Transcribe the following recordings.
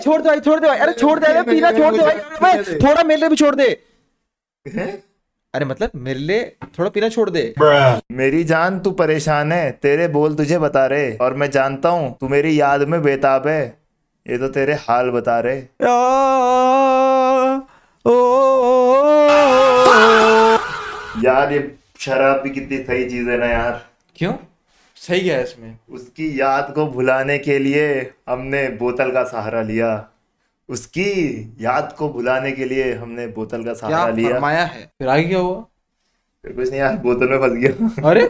छोड़ दे भाई, छोड़ दे भाई, अरे छोड़ दे भाई, पीना छोड़ दे भाई, थोड़ा मेरे लिए भी छोड़ दे। अरे मतलब मेरे लिए थोड़ा पीना छोड़ दे। मेरी जान तू परेशान है, तेरे बोल तुझे बता रहे, और मैं जानता हूँ तू मेरी याद में बेताब है, ये तो तेरे हाल बता रहे। यार ये शराब भी कितनी सही चीज है ना यार। क्यों सही क्या है इसमें? उसकी याद को भुलाने के लिए हमने बोतल का सहारा लिया, उसकी याद को भुलाने के लिए हमने बोतल का क्या सहारा लिया। फरमाया है? फिर आगे क्या हुआ? फिर कुछ नहीं यार, बोतल में फंस गया। अरे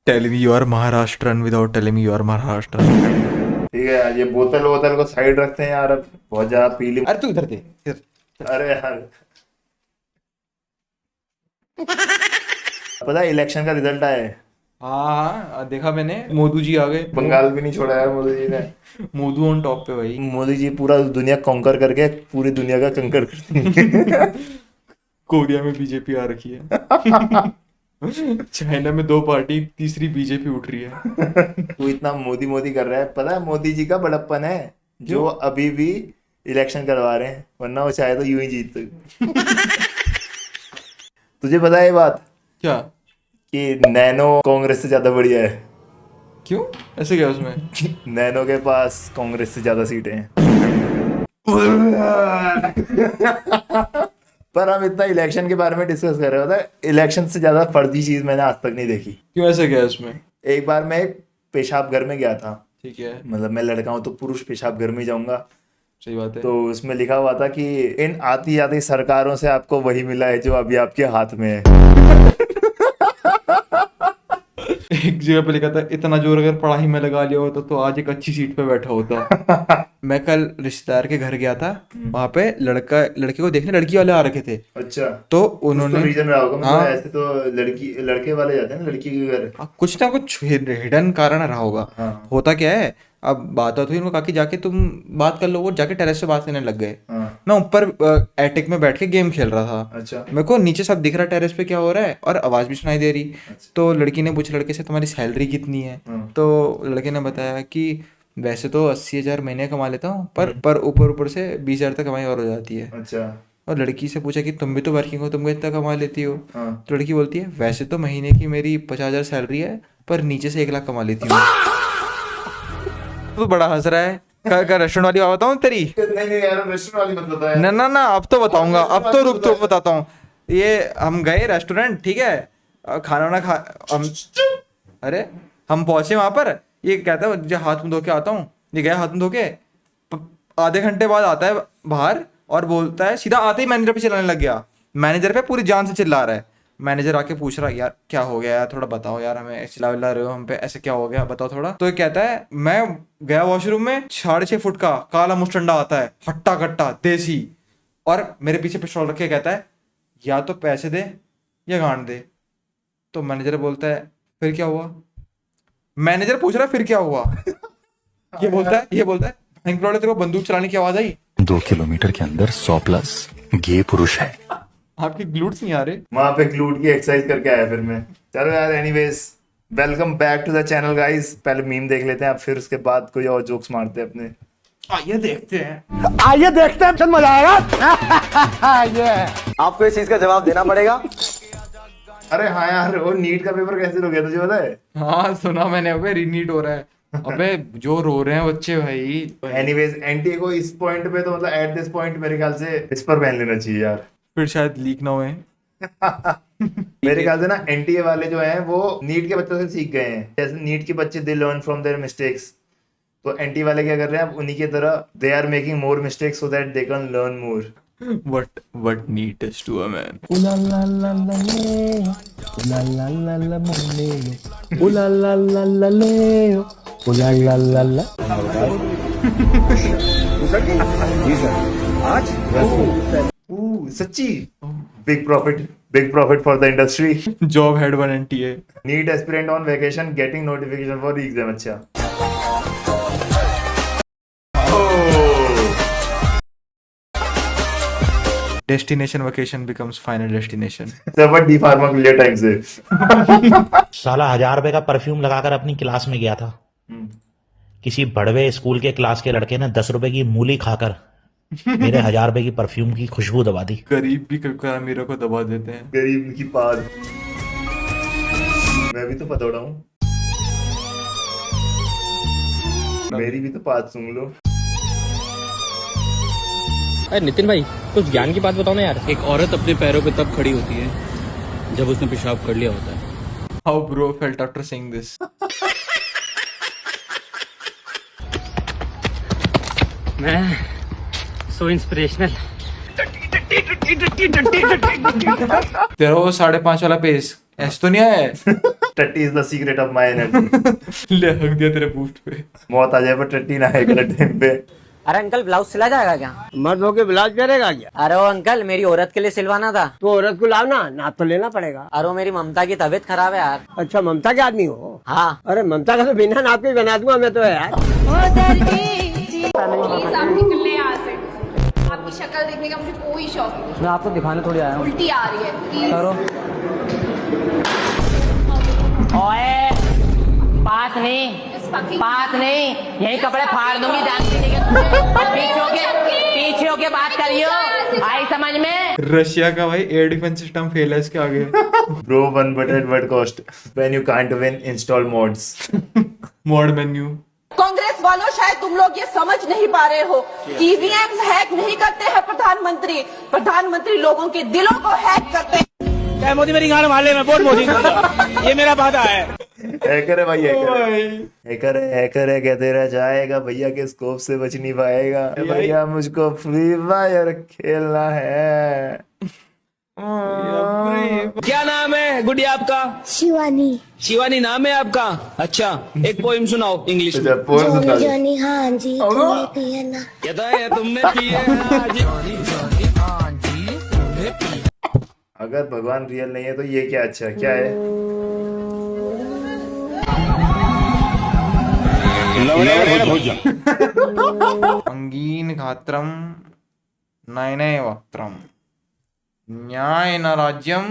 tell me you are Maharashtrian without telling me you are Maharashtrian. ठीक है यार, ये बोतल वोतल को साइड रखते हैं यार, अब बहुत ज्यादा पी ली। अरे तू इधर दे इधर। अरे यार पता है इलेक्शन का रिजल्ट आया है? हाँ हाँ देखा मैंने, मोदी जी आ गए। बंगाल भी नहीं छोड़ा यार मोदी जी ने। मोदी ऑन टॉप पे भाई। मोदी जी पूरा दुनिया कॉन्कर करके पूरी दुनिया का कंकर करते। कोरिया में बीजेपी आ रखी है। चाइना में 2 पार्टी, तीसरी बीजेपी उठ रही है। तू इतना मोदी मोदी कर रहा है, पता है मोदी जी का बड़प्पन है जो अभी भी इलेक्शन करवा रहे हैं, वरना वो चाहे तो यूं ही जीतते। तुझे पता है ये बात क्या? कि नैनो कांग्रेस से ज्यादा बढ़िया है? क्यों ऐसे क्या उसमें? नैनो के पास कांग्रेस से ज्यादा सीटें हैं। पर हम इतना इलेक्शन के बारे में डिस्कस कर रहे होता है, इलेक्शन से ज्यादा फर्जी चीज मैंने आज तक नहीं देखी। क्यों ऐसे क्या है उसमें? एक बार मैं एक पेशाब घर में गया था, ठीक है, मतलब मैं लड़का हूँ तो पुरुष पेशाब घर में ही जाऊंगा, सही बात है। तो उसमें लिखा हुआ था कि इन आती आती सरकारों से आपको वही मिला है जो अभी आपके हाथ में है। एक जगह पे लिखा था, इतना जोर अगर पढ़ाई में लगा लिया होता तो आज एक अच्छी सीट पे बैठा होता। मैं कल रिश्तेदार के घर गया था, वहां पे लड़के को देखने लड़की वाले आ रखे थे। अच्छा, तो कुछ उन्होंने तो रीजन रहा होगा, मतलब हाँ। ऐसे तो लड़के वाले जाते हैं ना लड़की के घर। कुछ ना कुछ हिडन कारण रहा होगा। हाँ होता क्या है, अब बात हुई उनको कहा कि जाके तुम बात कर लो, वो जाके टेरेस पे बात करने लग गए। हाँ। मैं ऊपर एटिक में बैठ के गेम खेल रहा था। अच्छा। मेरे को नीचे सब दिख रहा टेरेस पे क्या हो रहा है, और आवाज भी सुनाई दे रही। अच्छा। तो लड़की ने पूछा लड़के से, तुम्हारी सैलरी कितनी है? हाँ। तो लड़के ने बताया कि वैसे तो 80,000 महीने कमा लेता हूँ, पर ऊपर ऊपर से 20,000 तक कमाई और हो जाती है। अच्छा। और लड़की से पूछा कि तुम भी तो वर्किंग हो, तुम कितना कमा लेती हो? हाँ। तो लड़की बोलती है, वैसे तो महीने की मेरी 50,000 सैलरी है, पर नीचे से 1 लाख कमा लेती हूँ। तू बड़ा हंस रहा है। क्या रेस्टोरेंट वाली बात बताऊँ तेरी? नहीं यार, रेस्टोरेंट वाली मत बता यार। ना ना ना, अब तो बताऊंगा, अब तो रुक तो बताता हूँ। ये हम गए रेस्टोरेंट, ठीक है, खाना वाना खा हम, अरे हम पहुंचे वहां पर, ये कहता है जो हाथ मुंह धो के आता हूँ, ये गया हाथ मुंह धो के, आधे घंटे बाद आता है बाहर और बोलता है, सीधा आते ही मैनेजर पे चिल्लाने लग गया। मैनेजर पे पूरी जान से चिल्ला रहा है। मैनेजर आके पूछ रहा है, यार क्या हो गया यार, थोड़ा बताओ यार, हमें चिल्ला विल्ला रहे हो हम पे, ऐसे क्या हो गया बताओ थोड़ा। तो ये कहता है, मैं गया वॉशरूम में, 6.5 फुट का काला मुस्टंडा आता है, हट्टा कट्टा देसी, और मेरे पीछे पिस्टल रख के कहता है, या तो पैसे दे या गांड दे। तो मैनेजर बोलता है, फिर क्या हुआ? मैनेजर पूछ रहा है फिर क्या हुआ? ये बोलता है बैंक लौटे, तेरे को बंदूक चलाने की आवाज आई? 2 किलोमीटर के अंदर 100+ गे पुरुष है। आपके ग्लूट्स नहीं आ रहे? वहां पे ग्लूट की एक्सरसाइज करके आया फिर मैं। चलो यार, anyways welcome back to the channel guys. पहले मीम देख लेते हैं, फिर उसके बाद कोई और जोक्स मारते हैं अपने। आइए देखते हैं। चल मजा आएगा। आपको इस चीज का जवाब देना पड़ेगा। अरे हाँ यार, वो नीट का पेपर कैसे हो गया तुझे पता है? हाँ सुना मैंने, अबे रीनीट हो रहा है। अबे जो रो रहे हैं बच्चे भाई। एनीवेज एनटीए को इस पॉइंट पे तो मतलब एट दिस पॉइंट मेरे ख्याल से इस पर बैन लेना चाहिए यार। फिर शायद लीक ना हुए। मेरे ख्याल से ना एनटीए वाले जो हैं वो नीट के बच्चों से सीख गए हैं, जैसे नीट के बच्चे they learn from their mistakes, तो एनटीए वाले क्या कर रहे हैं, अब उन्हीं की तरह they are making more mistakes so that they can learn more. What need is to a man? सच्ची big profit for the industry. Job head 1 NTA. NEET aspirant on vacation getting notification for exam. अच्छा, Destination vacation becomes final destination. सब D pharma के लिए time से। साला 1,000 रुपए का perfume लगाकर अपनी क्लास में गया था। किसी बड़वे स्कूल के क्लास के लड़के ने 10 रुपए की मूली खाकर मेरे 1000 रुपए की परफ्यूम की खुशबू दबा दी। गरीब भी कभी अमीरों को दबा देते हैं। गरीब की पाद। मैं भी तो पतोड़ा हूँ, मेरी भी तो पाद सुन लो। अरे नितिन भाई कुछ ज्ञान की बात बताओ ना यार। एक औरत अपने पैरों पे तब खड़ी होती है जब उसने पेशाब कर लिया होता है। How bro felt after seeing this? मैं सो इंस्पिरेशनल। तेरा वो 5.5 वाला पेस ऐसा तो नहीं आया है? टट्टी is the secret of my energy. ले हक दिया तेरे बूस्ट पे। मौत आ जाए पर टट्टी ना है गलत टाइम पे। अरे अंकल ब्लाउज सिला जाएगा क्या? मर्द होके ब्लाउज करेगा क्या? अरे वो अंकल मेरी औरत के लिए सिलवाना था। तो औरत को लाओ ना, नाप तो लेना पड़ेगा। अरे वो मेरी ममता की तबीयत खराब है यार। अच्छा ममता के आदमी हो? हाँ। अरे ममता का तो बिना नाप के बना दूंगा मैं तो यार। प्लीज आप निकल यहाँ से। आपकी शक्ल देखने का मुझे कोई शौक नहीं। मैं आपको दिखाने थोड़ी आया हूँ। उल्टी आ रही है प्लीज। ओए पास नहीं यही कपड़े फाड़ दूंगी जानती नहीं पीछे होके बात करियो। आई समझ में? रशिया का भाई एयर डिफेंस सिस्टम फेल है इसके आगे। Bro, one button what cost when you can't win install mods. Mod menu. Congress वालों शायद तुम लोग ये समझ नहीं पा रहे हो कि ईवीएम हैक नहीं करते हैं प्रधानमंत्री लोगों के दिलों को हैक करते हैं। क्या मोदी मेरी गाना मार ले, मैं वोट मोदी करूंगा। ये मेरा वादा है। हैकर है भाई, हैकर है कहते रह जाएगा भैया के स्कोप से बच नहीं पाएगा। भैया मुझको फ्री फायर खेलना है। क्या नाम है गुड़िया आपका? शिवानी नाम है आपका? अच्छा एक पोइम सुनाओ इंग्लिश में। हाँ जी कहता है तुमने पी है। अगर भगवान रियल नहीं है तो ये क्या अच्छा क्या है? अंगीन घात्रम नयने वक्त्रम न्याय न राज्यम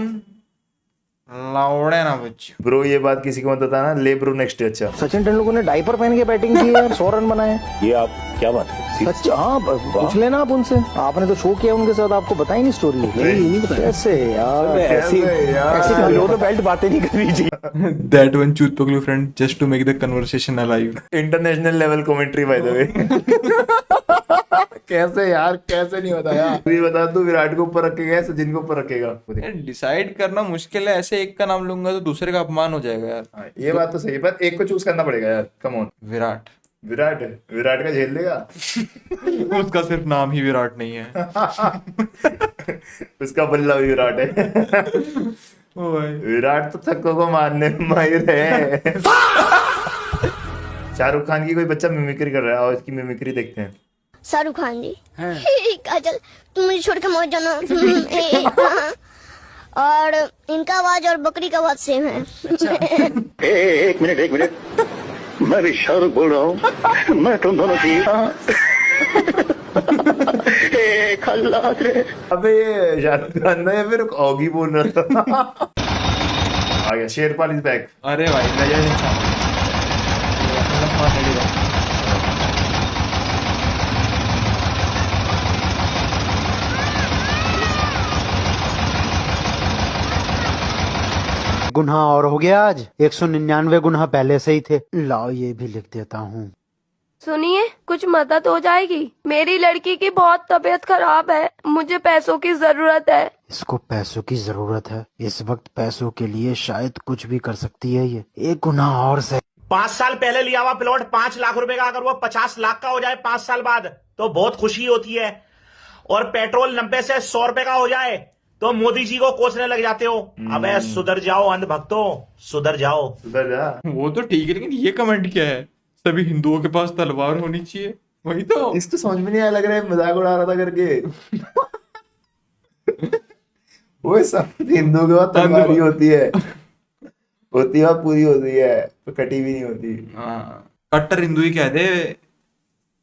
लावड़े ना बच्चे। ब्रो ये बात किसी को मत बताना, ले ब्रो नेक्स्ट अच्छा। सचिन तेंदुलकर ने डायपर पहन के बैटिंग की है, 100 रन बनाए। ये आप क्या बात है? सच? हाँ पूछ लेना आप उनसे, आपने तो शो किया उनके साथ, आपको बताई नहीं स्टोरी। नहीं पता कैसे यार, ऐसी बिलो द बेल्ट बातें नहीं करनी चाहिए। That one चूत पगलू friend just to make the conversation alive. International level commentary by the way. कैसे यार, कैसे नहीं बताया? तू ही बता, तू विराट को ऊपर रखेगा या सचिन को ऊपर रखेगा? डिसाइड करना मुश्किल है, ऐसे एक का नाम लूंगा तो दूसरे का अपमान हो जाएगा यार। हाँ, ये बात तो सही है, पर एक को चूज करना पड़ेगा यार। Come on. विराट विराट का झेल लेगा? उसका सिर्फ नाम ही विराट नहीं है। उसका बल्ला भी विराट है। ओए विराट तो थक्कों को मारने में माहिर है। शाहरुख खान की कोई बच्चा मिमिक्री कर रहा है, और इसकी मिमिक्री देखते हैं। शाहरुख खान जी काजल तुम मुझे छोड़ के मत जाना। और इनका आवाज और बकरी का आवाज सेम है। एक मिनट मैं भी शाहरुख बोल रहा हूँ। मैं तुम दोनों की खल्लास रे। अबे ये शाहरुख खान ना या फिर ऑगी बोल रहा था। आ गया, शेरपाल इज बैक। अरे भाई लेजेंड इंसान। गुनाह और हो गया आज। 199 गुनाह पहले से ही थे। लाओ ये भी लिख देता हूँ। सुनिए कुछ मदद हो जाएगी, मेरी लड़की की बहुत तबीयत खराब है, मुझे पैसों की जरूरत है। इसको पैसों की जरूरत है? इस वक्त पैसों के लिए शायद कुछ भी कर सकती है ये। एक गुनाह और से 5 साल पहले लिया हुआ प्लॉट 5 लाख रुपए का अगर वो 50 लाख का हो जाए 5 साल बाद तो बहुत खुशी होती है। और पेट्रोल 90 से 100 रुपए का हो जाए तो मोदी जी को कोसने लग जाते हो। अबे सुधर जाओ अंधभक्तों, सुधर जाओ। सुधर जा। वो तो ठीक है, लेकिन ये कमेंट क्या है? सभी हिंदुओं के पास तलवार होनी चाहिए, वही तो। इसको समझ में नहीं आया, लग रहा है मजाक उड़ा रहा था करके। वो सब हिंदुओं के पास तलवार ही होती है, पूरी होती है, तो कटी भी नहीं होती। हाँ, कट्टर हिंदू ही कह दे।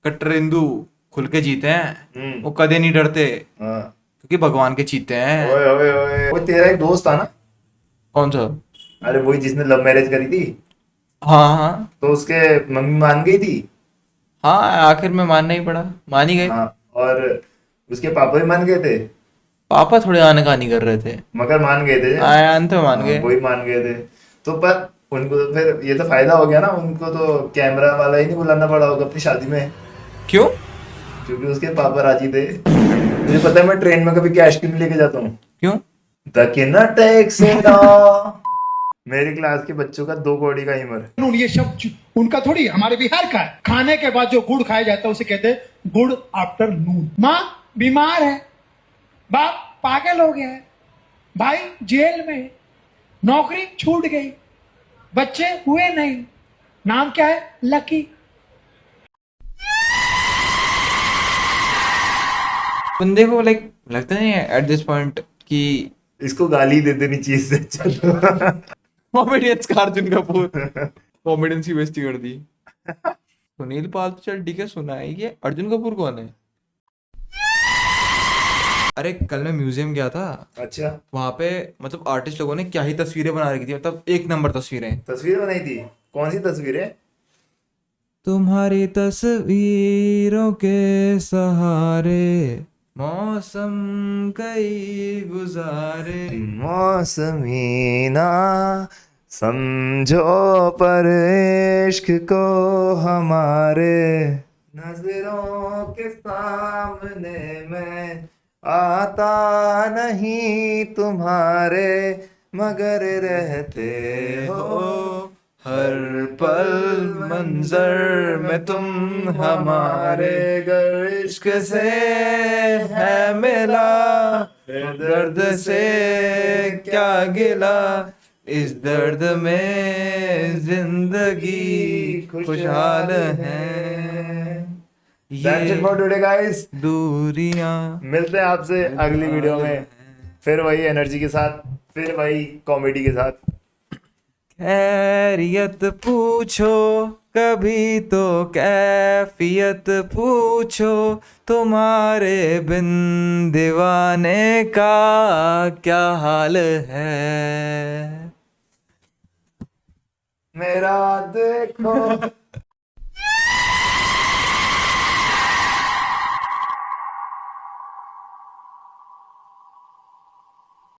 कट्टर हिंदू खुल के जीते हैं, वो कदे नहीं डरते। हाँ। क्योंकि भगवान के चीते हैं। ओए वो तेरा एक दोस्त था ना? कौन सा? अरे वही जिसने लव मैरिज करी थी। हाँ। तो उसके मम्मी मान गई थी हाँ आखिर में मानना ही पड़ा, मान ही गए। हाँ, और उसके पापा भी मान गए थे, पापा थोड़े आनाकानी कर रहे थे। मगर मान गए थे। अंत में मान हाँ, गए। वही मान गए थे। तो पर उनको तो फिर ये तो फायदा हो गया ना, उनको तो कैमरा वाला ही नहीं बुलाना पड़ा होगा अपनी शादी में, क्यों? क्योंकि उसके पापा राजी थे। मुझे पता है मैं ट्रेन में कभी कैश क्यों नहीं लेके जाता हूँ। क्यों? The kinetics law. मेरी क्लास के बच्चों का 2 कौड़ी का ह्यूमर। ये शब्द उनका थोड़ी, हमारे बिहार का है। खाने के बाद जो गुड़ खाया जाता है उसे कहते हैं गुड़ आफ्टरनून। माँ बीमार है, बाप पागल हो गया है, भाई जेल में, नौकरी छूट गई, बच्चे हुए नहीं, नाम क्या है? लकी। बंदे को लाइक लगता नहीं है एट दिस पॉइंट कि इसको गाली दे देनी चीज से। कॉमेडियंस का अर्जुन कपूर कॉमेडियंस की बेइज्जती कर दी। सुनील पाल तो चल ठीक है, सुना है, ये अर्जुन कपूर कौन है? अरे कल मैं म्यूजियम गया था। अच्छा, वहां पे मतलब आर्टिस्ट लोगों ने क्या ही तस्वीरें बना रखी थी, मतलब 1 नंबर तस्वीरें। तस्वीर बनाई थी? कौन सी तस्वीरें? तुम्हारी तस्वीरों के सहारे मौसम कई गुजारे। मौसमी ना समझो पर इश्क को हमारे, नजरों के सामने मैं आता नहीं तुम्हारे, मगर रहते हो हर पल मंजर में तुम हमारे। गर इश्क से है मिला फिर दर्द से क्या गिला, इस दर्द में जिंदगी खुशहाल है। That's it for today guys। दूरियां मिलते हैं आपसे अगली वीडियो में, फिर वही एनर्जी के साथ, फिर वही कॉमेडी के साथ। खैरियत पूछो कभी तो कैफियत पूछो, तुम्हारे बिन दीवाने का क्या हाल है। मेरा देखो